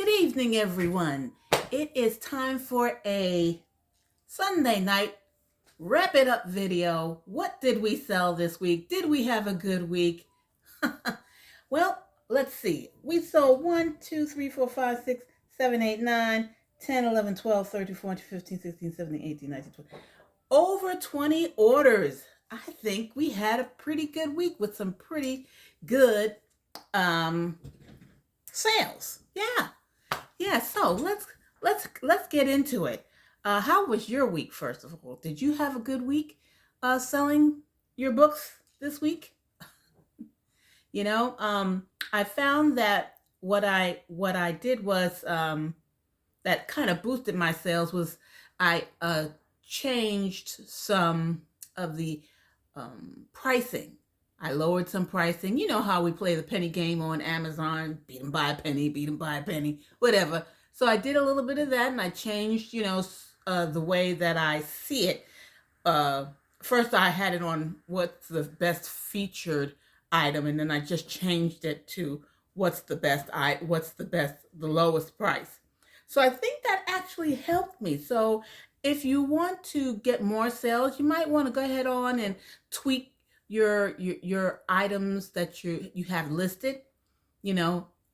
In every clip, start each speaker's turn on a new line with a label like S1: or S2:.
S1: Good evening, everyone. It is time for a Sunday night wrap it up video. What did we sell this week? Did we have a good week? Well, let's see. We sold 1, 2, 3, 4, 5, 6, 7, 8, 9, 10, 11, 12, 13, 14, 15, 16, 17, 18, 19, 20. Over 20 orders. I think we had a pretty good week with some pretty good sales. Yeah, so let's get into it. How was your week, first of all? Did you have a good week selling your books this week? I found that what I did was that kind of boosted my sales was I changed some of the pricing. I lowered some pricing. You know how we play the penny game on Amazon, beat them by a penny, whatever. So I did a little bit of that, and I changed, the way that I see it. First, I had it on what's the best featured item, and then I just changed it to the lowest price. So I think that actually helped me. So if you want to get more sales, you might want to go ahead on and tweak your items that you have listed.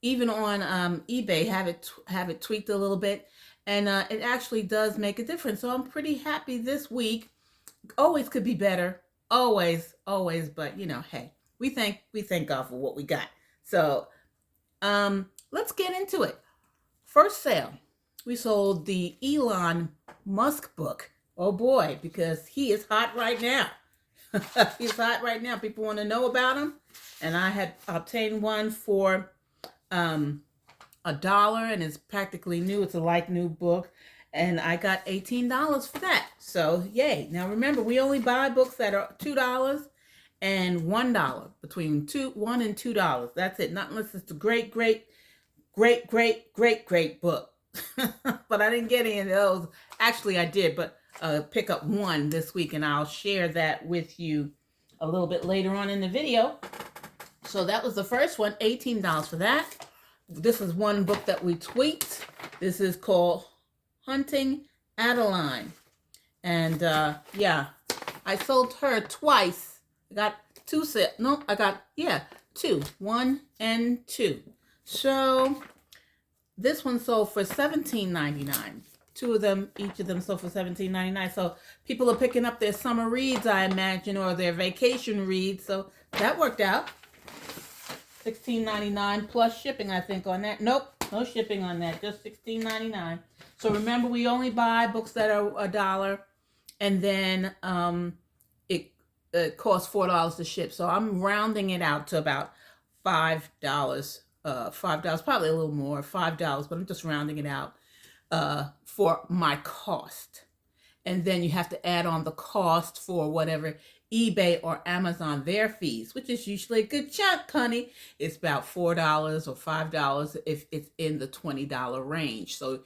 S1: Even on eBay, have it tweaked a little bit, and it actually does make a difference. So I'm pretty happy this week. Always could be better, always, but hey, we thank God for what we got. So let's get into it. First sale, we sold the Elon Musk book. Oh boy, because he is hot right now. He's hot right now. People want to know about him, and I had obtained one for $1, and it's practically new. It's a like new book, and I got $18 for that. So yay! Now remember, we only buy books that are $2 and $1, between $1 and $2. That's it. Not unless it's a great book. But I didn't get any of those. Actually, I did, but pick up one this week, and I'll share that with you a little bit later on in the video. So that was the first one, $18 for that. This is one book that we tweaked. This is called Hunting Adeline. And I sold her twice. I got two sets. No, I got, two. 1 and 2. So this one sold for $17.99. Each of them sold for $17.99. So people are picking up their summer reads, I imagine, or their vacation reads. So that worked out. $16.99 plus shipping, I think, on that. Nope, no shipping on that, just $16.99. So remember, we only buy books that are $1, and then it costs $4 to ship. So I'm rounding it out to about $5. $5, probably a little more, $5, but I'm just rounding it out for my cost. And then you have to add on the cost for whatever eBay or Amazon, their fees, which is usually a good chunk, honey. It's about $4 or $5 if it's in the $20 range. So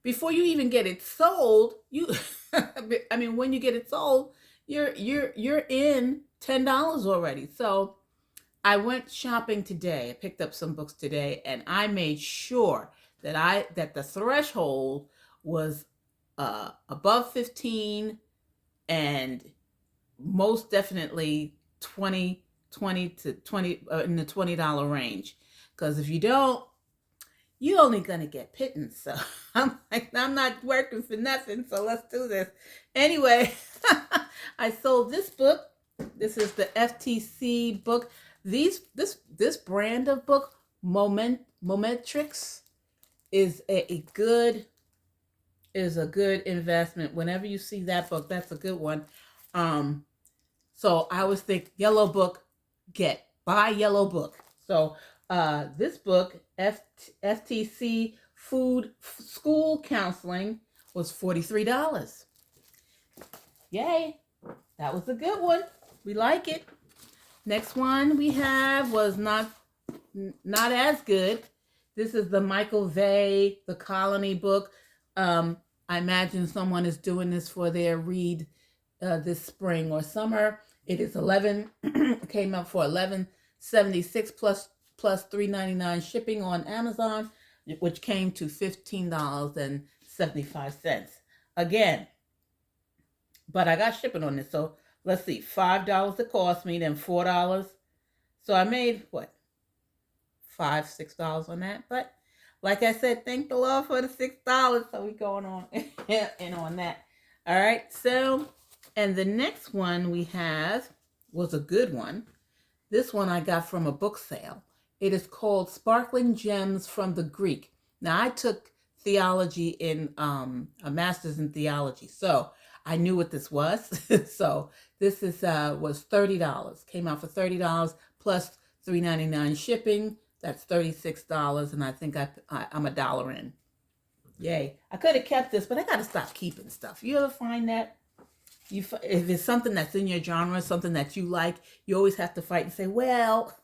S1: before you even get it sold, when you get it sold, you're in $10 already. So I went shopping today. I picked up some books today, and I made sure that the threshold was above 15 and most definitely 20 to 20 in the $20 range. Because if you don't, you're only gonna get pittance. So I'm not working for nothing. So let's do this anyway. I sold this book. This is the FTC book. This brand of book, Momentrix, is a good investment. Whenever you see that book, that's a good one. So I always think yellow book, buy yellow book. So this book, FTC Food School Counseling, was $43. Yay, that was a good one. We like it. Next one we have was not as good. This is the Michael Vey, The Colony book. I imagine someone is doing this for their read this spring or summer. It is came up for $11.76 plus $3.99 shipping on Amazon. which came to $15.75. Again, but I got shipping on this. So let's see, $5 it cost me, then $4. So I made what? $6 on that. But like I said, thank the Lord for the $6. So we going on and on that. All right. So, and the next one we have was a good one. This one I got from a book sale. It is called Sparkling Gems from the Greek. Now I took theology in a master's in theology, so I knew what this was. So this is was $30. Came out for $30 plus $3.99 shipping. That's $36, and I think I'm $1 in. Yay! I could have kept this, but I got to stop keeping stuff. You ever find that? If it's something that's in your genre, something that you like, you always have to fight and say, well,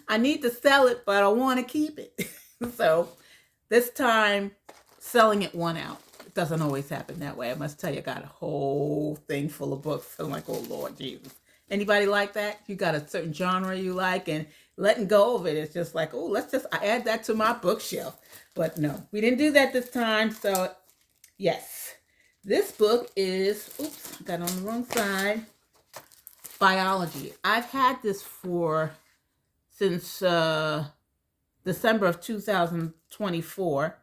S1: I need to sell it, but I want to keep it. So this time, selling it won out. It doesn't always happen that way. I must tell you, I got a whole thing full of books. I'm like, oh, Lord Jesus. Anybody like that? You got a certain genre you like, and letting go of it, it's just like, oh, let's just add that to my bookshelf. But no, we didn't do that this time. So, yes. This book is, oops, got on the wrong side, biology. I've had this since December of 2024.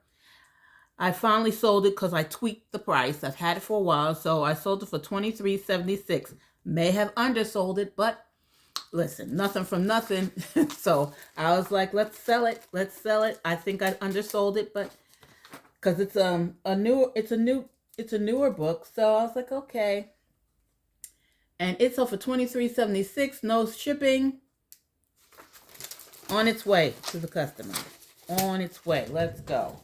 S1: I finally sold it because I tweaked the price. I've had it for a while, so I sold it for $23.76. May have undersold it, but listen, nothing from nothing. So I was like, let's sell it. Let's sell it. I think I undersold it, but because it's a newer book, so I was like, okay. And it's sold for $23.76, no shipping. On its way to the customer. On its way. Let's go.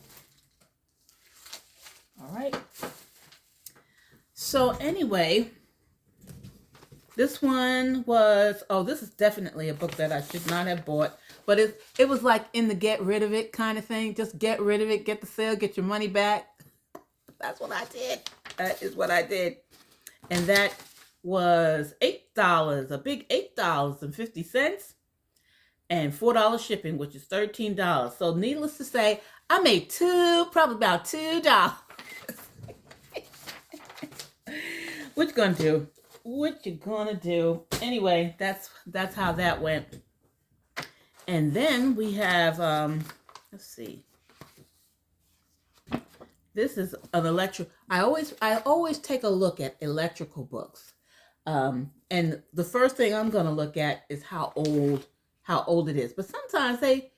S1: All right. So anyway, this one was, this is definitely a book that I should not have bought. But it was like in the get rid of it kind of thing. Just get rid of it, get the sale, get your money back. That's what I did. That is what I did. And that was $8, a big $8.50. And $4 shipping, which is $13. So needless to say, I made probably about $2. What you gonna do? What you gonna do? Anyway, that's how that went. And then we have, let's see. This is an I always take a look at electrical books. And the first thing I'm gonna look at is how old it is. But sometimes they,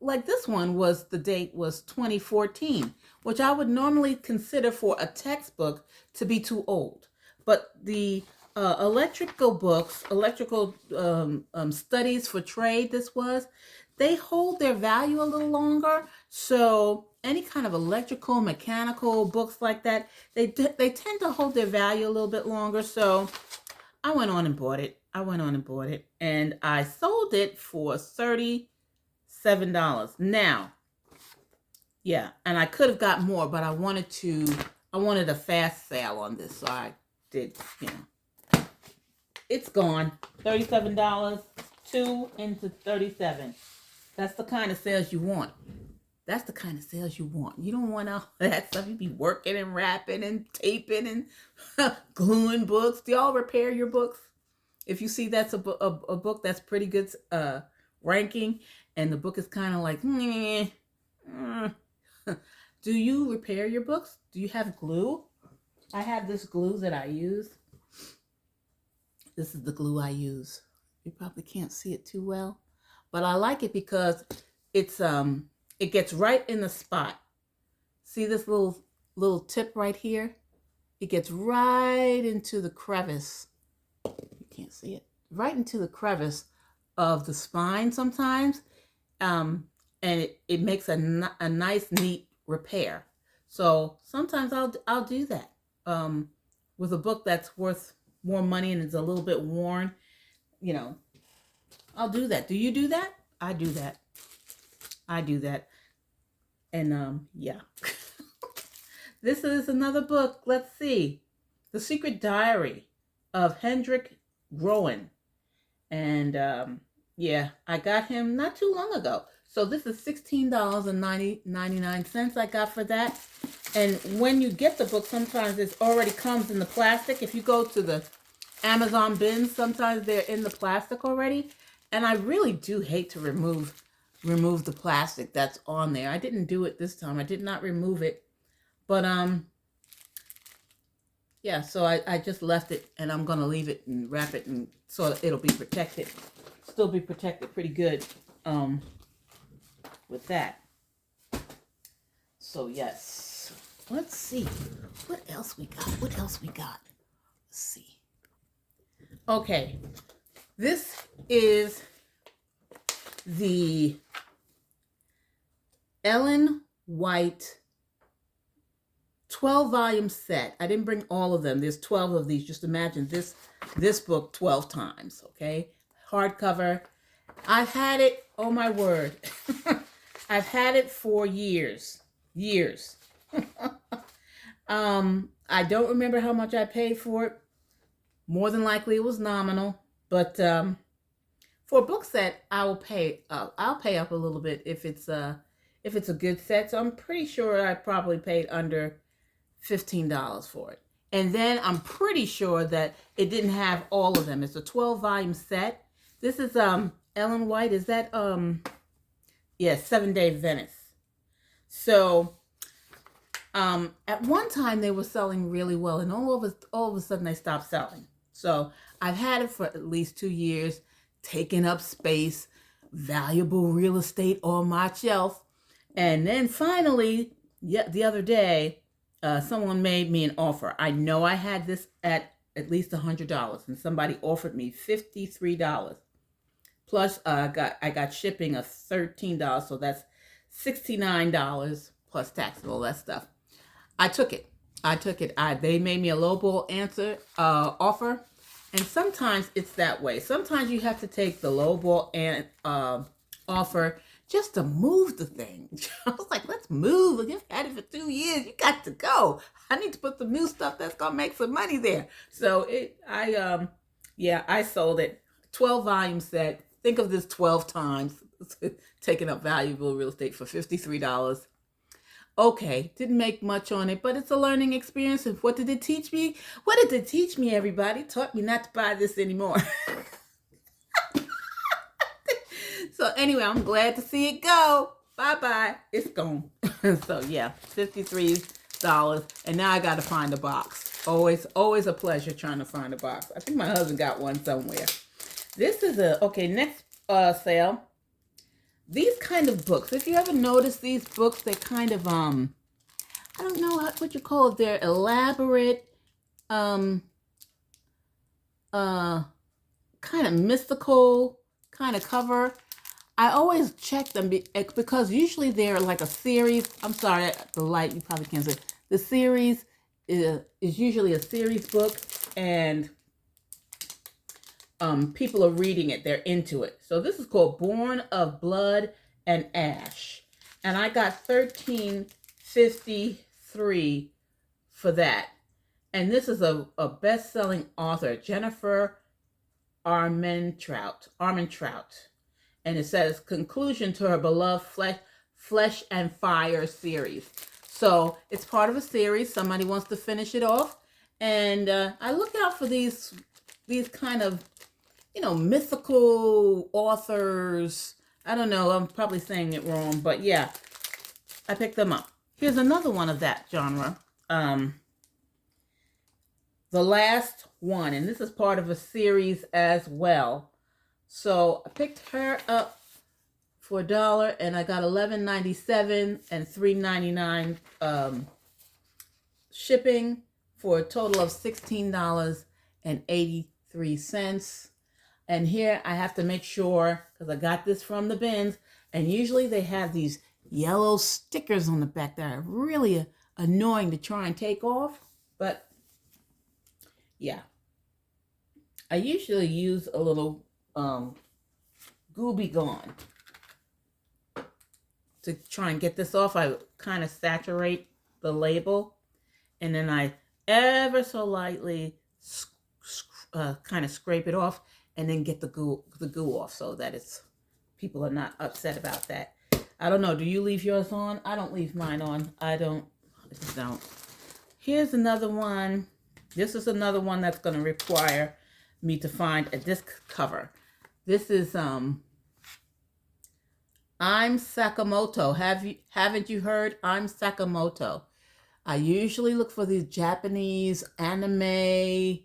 S1: like this one the date was 2014, which I would normally consider for a textbook to be too old. But the electrical studies for trade, they hold their value a little longer. So any kind of electrical, mechanical books like that, they tend to hold their value a little bit longer. So I went on and bought it. And I sold it for $37. Now, yeah, and I could have got more, but I wanted a fast sale on this, so I did, It's gone. $37, 2 into 37. That's the kind of sales you want. You don't want all that stuff. You be working and wrapping and taping and gluing books. Do y'all repair your books? If you see that's a book that's pretty good ranking, and the book is kind of like, do you repair your books? Do you have glue? I have this glue that I use. This is the glue I use. You probably can't see it too well, but I like it because it gets right in the spot. See this little tip right here? It gets right into the crevice. You can't see it. Right into the crevice of the spine sometimes. And it makes a nice, neat repair. So sometimes I'll do that. With a book that's worth more money and is a little bit worn, I'll do that. Do you do that? I do that. And yeah. This is another book. Let's see. The Secret Diary of Hendrik Groen. And yeah, I got him not too long ago. So this is $16.99 I got for that. And when you get the book, sometimes it already comes in the plastic. If you go to the Amazon bins, sometimes they're in the plastic already. And I really do hate to remove the plastic that's on there. I didn't do it this time. I did not remove it. But yeah, so I just left it, and I'm gonna leave it and wrap it, and so it'll be protected. Still be protected pretty good with that. So yes. Let's see. What else we got? Let's see. Okay. This is the Ellen White 12-volume set. I didn't bring all of them. There's 12 of these. Just imagine this book 12 times, okay? Hardcover. I've had it, oh my word. I've had it for years. I don't remember how much I paid for it. More than likely it was nominal, but for a book set, I will pay up. I'll pay up a little bit if it's a good set. So I'm pretty sure I probably paid under $15 for it. And then I'm pretty sure that it didn't have all of them. It's a 12-volume set. This is Ellen White. Is that yeah, 7 Day Venice. So at one time they were selling really well, and all of a sudden they stopped selling. So I've had it for at least 2 years, taking up space, valuable real estate on my shelf. And then finally, the other day, someone made me an offer. I know I had this at least $100, and somebody offered me $53. Plus, I got shipping of $13, so that's $69 plus tax and all that stuff. I took it. They made me a lowball offer, and sometimes it's that way. Sometimes you have to take the lowball offer just to move the thing. I was like, let's move. You've had it for 2 years. You got to go. I need to put some new stuff that's gonna make some money there. So I sold it. 12-volume set. Think of this 12 times, taking up valuable real estate for $53. Okay, didn't make much on it, but it's a learning experience. And what did it teach me? What did it teach me, everybody? It taught me not to buy this anymore. So anyway, I'm glad to see it go. Bye-bye. It's gone. So yeah, $53. And now I got to find a box. Always a pleasure trying to find a box. I think my husband got one somewhere. This is next sale. These kind of books, if you ever notice these books, they're kind of, I don't know what you call it. They're elaborate, kind of mystical kind of cover. I always check them because usually they're like a series. I'm sorry, the light, you probably can't see. The series is usually a series book, and people are reading it. They're into it. So this is called Born of Blood and Ash, and I got $13.53 for that. And this is a best-selling author, Jennifer Armentrout. And it says, conclusion to her beloved Flesh and Fire series. So it's part of a series. Somebody wants to finish it off. And I look out for these kind of, mythical authors. I don't know. I'm probably saying it wrong. But yeah, I picked them up. Here's another one of that genre. The Last One. And this is part of a series as well. So I picked her up for $1, and I got $11.97 and $3.99 shipping for a total of $16.83. And here I have to make sure, because I got this from the bins, and usually they have these yellow stickers on the back that are really annoying to try and take off. But yeah, I usually use a little Gooby Gone to try and get this off. I kind of saturate the label, and then I ever so lightly kind of scrape it off, and then get the goo off, so that people are not upset about that. I don't know. Do you leave yours on? I don't leave mine on. I just don't. Here's another one. This is another one that's going to require me to find a disc cover. This is I'm Sakamoto. Haven't you heard? I'm Sakamoto. I usually look for these Japanese anime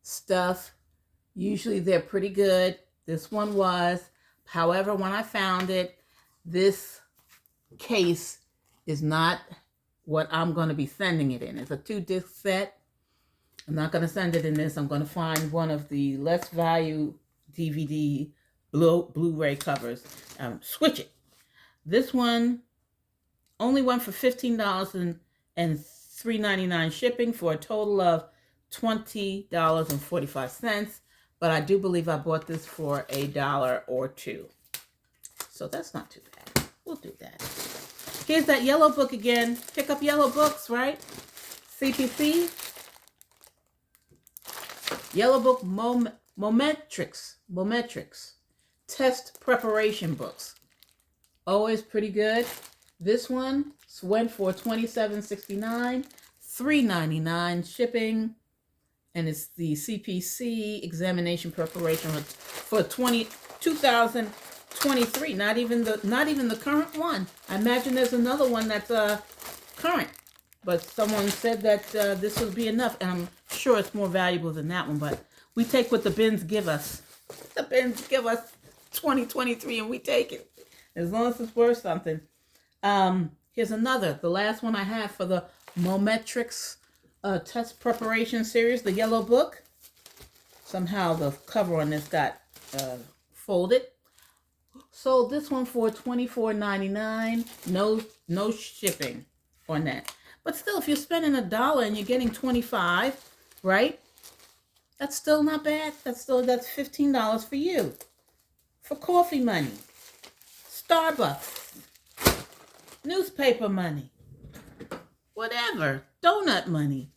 S1: stuff. Usually they're pretty good. This one was. However, when I found it, this case is not what I'm going to be sending it in. It's a 2-disc set. I'm not going to send it in this. I'm going to find one of the less value DVD Blu-ray covers. Switch it. This one only went for $15 and $3.99 shipping for a total of $20.45. But I do believe I bought this for $1 or $2. So that's not too bad. We'll do that. Here's that yellow book again. Pick up yellow books, right? CPC. Yellow book Mometrics. Test preparation books. Always pretty good. This one went for $27.69, $3.99 shipping. And it's the CPC examination preparation for 2023. Not even the current one. I imagine there's another one that's current, but someone said that this would be enough, and I'm sure it's more valuable than that one. But we take what the bins give us. The bins give us 2023, and we take it as long as it's worth something. Here's another, the last one I have for the Mometrics test preparation series, the yellow book. Somehow the cover on this got folded. Sold this one for $24.99. No shipping on that. But still, if you're spending $1 and you're getting 25, right? That's still not bad. That's $15 for you. For coffee money. Starbucks. Newspaper money. Whatever. Donut money.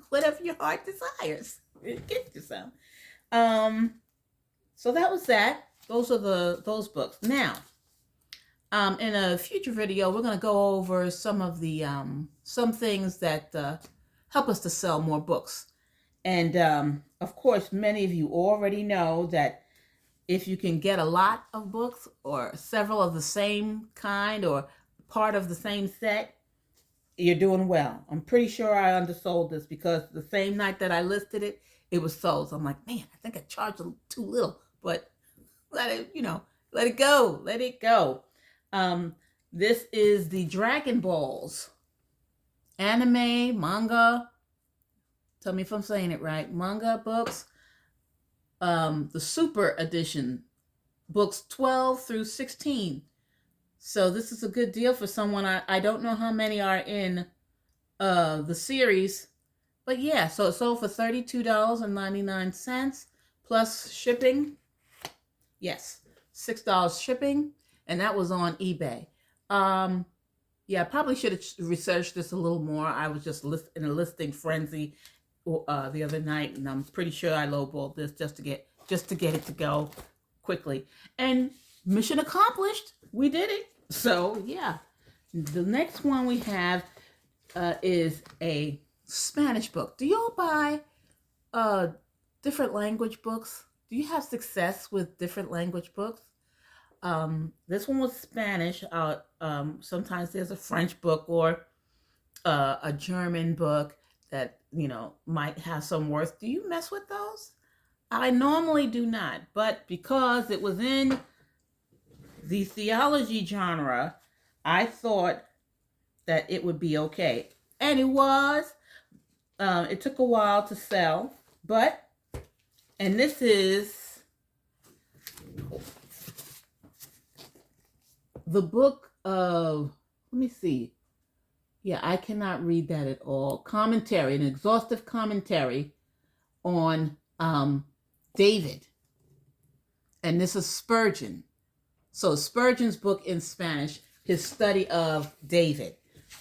S1: Whatever your heart desires. Get you some. So that was that. Those are those books. Now, in a future video, we're going to go over some of the some things that help us to sell more books. And of course, many of you already know that if you can get a lot of books or several of the same kind or part of the same set, you're doing well. I'm pretty sure I undersold this because the same night that I listed it, it was sold. So I'm like, man, I think I charged too little, but let it go. Let it go. This is the Dragon Balls anime, manga. Tell me if I'm saying it right. Manga books. The Super Edition books 12 through 16. So this is a good deal for someone. I don't know how many are in the series, but yeah, so it sold for $32.99 plus shipping. Yes, $6 shipping, and that was on eBay. Yeah, I probably should have researched this a little more. I was just in a listing frenzy the other night, and I'm pretty sure I lowballed this just to get it to go quickly. And mission accomplished. We did it. So yeah, the next one we have is a Spanish book. Do y'all buy different language books? Do you have success with different language books? This one was Spanish. Sometimes there's a French book or a German book that, might have some worth. Do you mess with those? I normally do not, but because it was in the theology genre, I thought that it would be okay. And it was. It took a while to sell, and this is the book of, let me see. Yeah, I cannot read that at all. Commentary, an exhaustive commentary on David. And this is Spurgeon. So Spurgeon's book in Spanish, his study of David.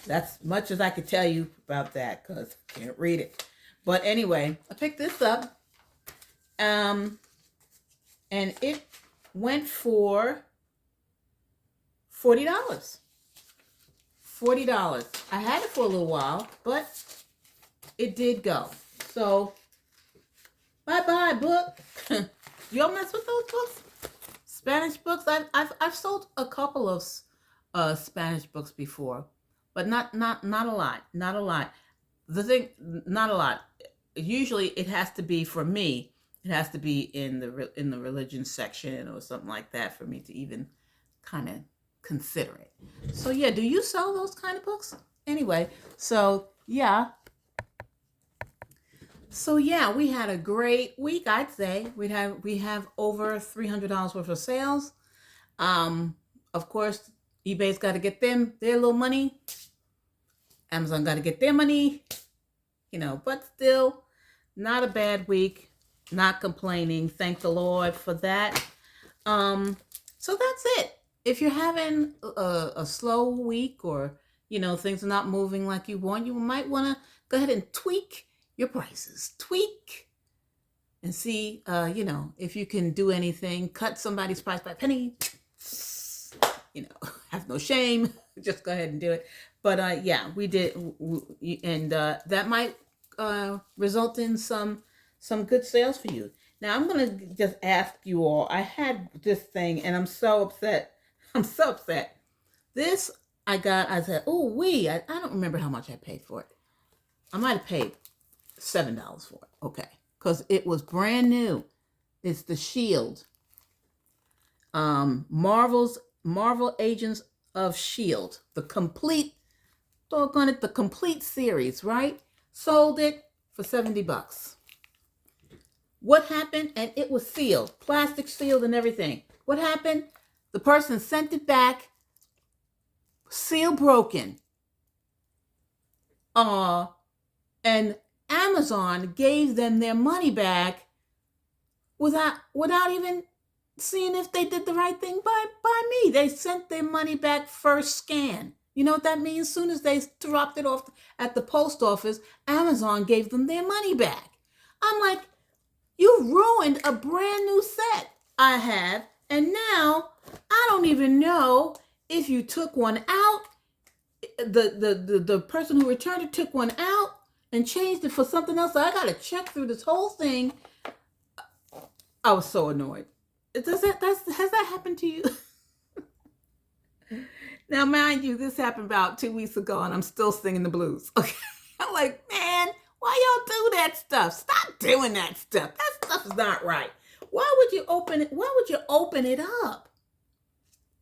S1: That's much as I could tell you about that because I can't read it. But anyway, I picked this up. And it went for $40. $40. I had it for a little while, but it did go. So, bye-bye, book. Y'all mess with those books? Spanish books? I've sold a couple of Spanish books before, but not a lot. Not a lot. The thing, not a lot. Usually, it has to be, for me, it has to be in the religion section or something like that for me to even kind of consider it. So yeah, do you sell those kind of books? Anyway, so yeah. So yeah, we had a great week, I'd say. We have over $300 worth of sales. Of course, eBay's got to get their little money. Amazon got to get their money. But still, not a bad week. Not complaining. Thank the Lord for that. So that's it. If you're having a slow week, or things are not moving like you want, you might want to go ahead and tweak your prices. Tweak and see if you can do anything. Cut somebody's price by a penny. Have no shame. Just go ahead and do it. But yeah, we did, and that might result in some good sales for you. Now I'm gonna just ask you all. I had this thing, and I'm so upset. This I said, oh I don't remember how much I paid for it. I might have paid $7 for it. Okay, because it was brand new. It's the Shield. Marvel Agents of Shield, the complete series, right? Sold it for $70. What happened? And it was sealed, plastic sealed and everything. What happened? The person sent it back, seal broken. And Amazon gave them their money back without even seeing if they did the right thing by me. They sent their money back first scan. You know what that means? As soon as they dropped it off at the post office, Amazon gave them their money back. I'm like, you ruined a brand new set I had, and now I don't even know if you took one out. The person who returned it took one out and changed it for something else. So I got to check through this whole thing. I was so annoyed. Has that happened to you? Now, mind you, this happened about 2 weeks ago, and I'm still singing the blues. Okay, I'm like, man, why y'all do that stuff? Stop doing that stuff. That stuff is not right. Why would you open it? Why would you open it up?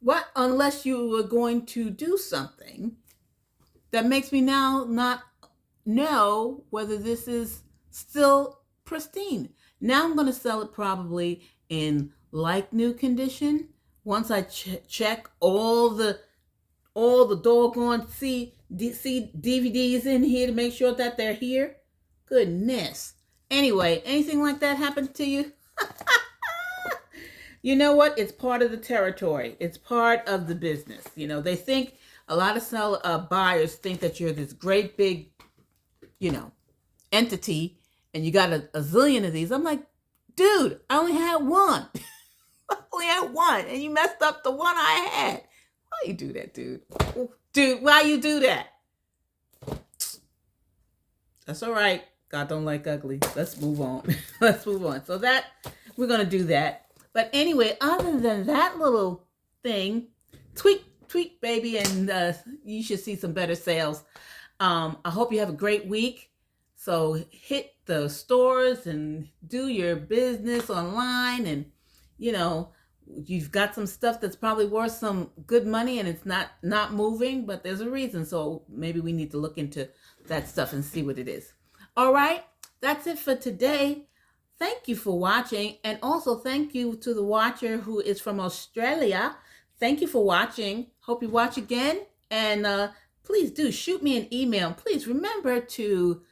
S1: What, unless you were going to do something that makes me now not know whether this is still pristine. Now I'm going to sell it probably in like new condition. Once I check all the doggone DVDs in here to make sure that they're here. Goodness. Anyway, anything like that happened to you? You know what? It's part of the territory. It's part of the business. They think, a lot of buyers think that you're this great big, entity, and you got a zillion of these. I'm like, dude, I only had one. I only had one, and you messed up the one I had. Why you do that, dude? Dude, why you do that? That's all right. God don't like ugly. Let's move on. So we're going to do that. But anyway, other than that little thing, tweak, baby, and you should see some better sales. I hope you have a great week. So hit the stores and do your business online, and you've got some stuff that's probably worth some good money, and it's not moving, but there's a reason. So maybe we need to look into that stuff and see what it is. All right, that's it for today. Thank you for watching, and also thank you to the watcher who is from Australia. Thank you for watching. Hope you watch again, and please do shoot me an email. Please remember to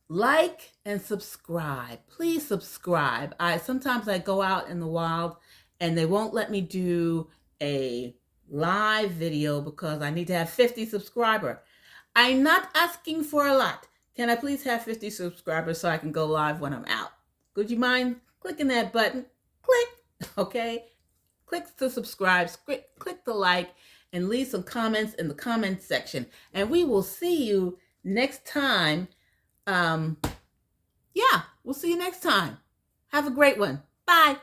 S1: like and subscribe. Please subscribe. Sometimes I go out in the wild and they won't let me do a live video because I need to have 50 subscribers. I'm not asking for a lot. Can I please have 50 subscribers so I can go live when I'm out? Would you mind clicking that button? Click, okay? Click to subscribe, click the like, and leave some comments in the comments section. And we will see you next time. Yeah, we'll see you next time. Have a great one. Bye.